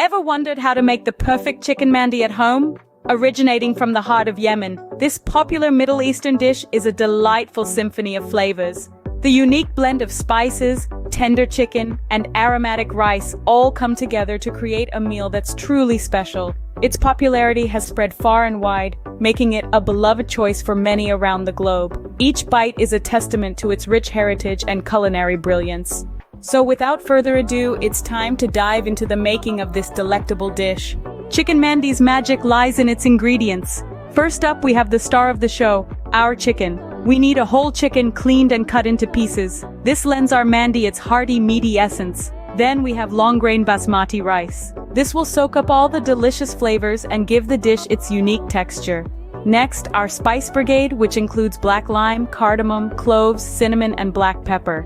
Ever wondered how to make the perfect chicken mandi at home? Originating from the heart of Yemen, this popular Middle Eastern dish is a delightful symphony of flavors. The unique blend of spices, tender chicken, and aromatic rice all come together to create a meal that's truly special. Its popularity has spread far and wide, making it a beloved choice for many around the globe. Each bite is a testament to its rich heritage and culinary brilliance. So without further ado, it's time to dive into the making of this delectable dish. Chicken mandi's magic lies in its ingredients. First up, we have the star of the show, our chicken. We need a whole chicken cleaned and cut into pieces. This lends our mandi its hearty, meaty essence. Then we have long-grain basmati rice. This will soak up all the delicious flavors and give the dish its unique texture. Next, our spice brigade, which includes black lime, cardamom, cloves, cinnamon, and black pepper.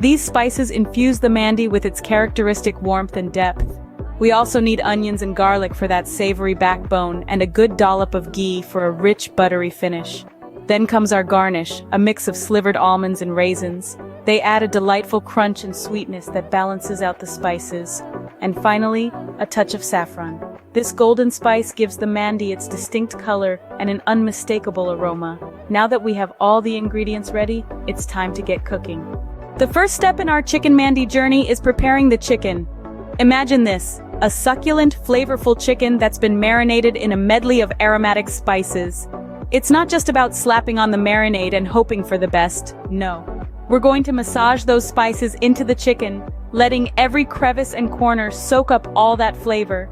These spices infuse the mandi with its characteristic warmth and depth. We also need onions and garlic for that savory backbone and a good dollop of ghee for a rich, buttery finish. Then comes our garnish, a mix of slivered almonds and raisins. They add a delightful crunch and sweetness that balances out the spices. And finally, a touch of saffron. This golden spice gives the mandi its distinct color and an unmistakable aroma. Now that we have all the ingredients ready, it's time to get cooking. The first step in our chicken mandi journey is preparing the chicken. Imagine this, a succulent, flavorful chicken that's been marinated in a medley of aromatic spices. It's not just about slapping on the marinade and hoping for the best, no. We're going to massage those spices into the chicken, letting every crevice and corner soak up all that flavor.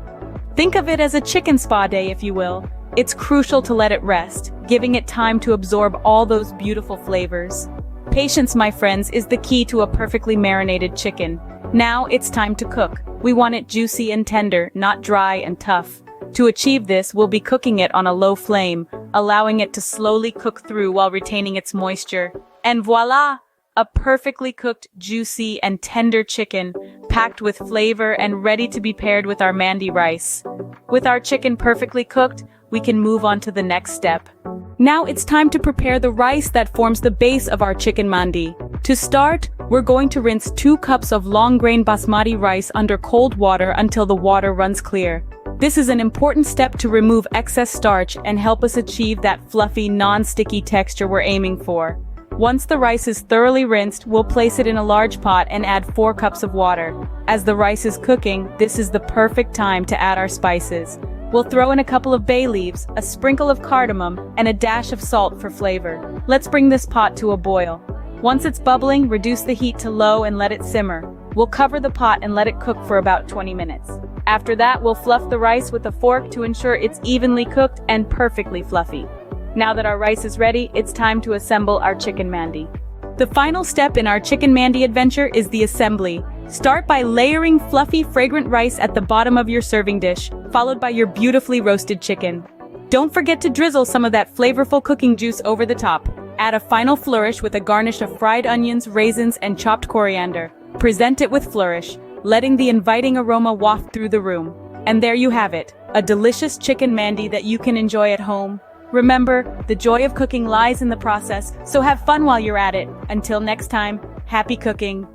Think of it as a chicken spa day, if you will. It's crucial to let it rest, giving it time to absorb all those beautiful flavors. Patience, my friends, is the key to a perfectly marinated chicken. Now it's time to cook. We want it juicy and tender, not dry and tough. To achieve this, we'll be cooking it on a low flame, allowing it to slowly cook through while retaining its moisture. And voila! A perfectly cooked, juicy, and tender chicken, packed with flavor and ready to be paired with our mandi rice. With our chicken perfectly cooked, we can move on to the next step. Now it's time to prepare the rice that forms the base of our chicken mandi. To start, we're going to rinse 2 cups of long-grain basmati rice under cold water until the water runs clear. This is an important step to remove excess starch and help us achieve that fluffy, non-sticky texture we're aiming for. Once the rice is thoroughly rinsed, we'll place it in a large pot and add 4 cups of water. As the rice is cooking, this is the perfect time to add our spices. We'll throw in a couple of bay leaves, a sprinkle of cardamom, and a dash of salt for flavor. Let's bring this pot to a boil. Once it's bubbling, reduce the heat to low and let it simmer. We'll cover the pot and let it cook for about 20 minutes. After that, we'll fluff the rice with a fork to ensure it's evenly cooked and perfectly fluffy. Now that our rice is ready, it's time to assemble our chicken mandi. The final step in our chicken mandi adventure is the assembly. Start by layering fluffy, fragrant rice at the bottom of your serving dish, followed by your beautifully roasted chicken. Don't forget to drizzle some of that flavorful cooking juice over the top. Add a final flourish with a garnish of fried onions, raisins, and chopped coriander. Present it with flourish, letting the inviting aroma waft through the room. And there you have it, a delicious chicken mandi that you can enjoy at home. Remember, the joy of cooking lies in the process, so have fun while you're at it. Until next time, happy cooking.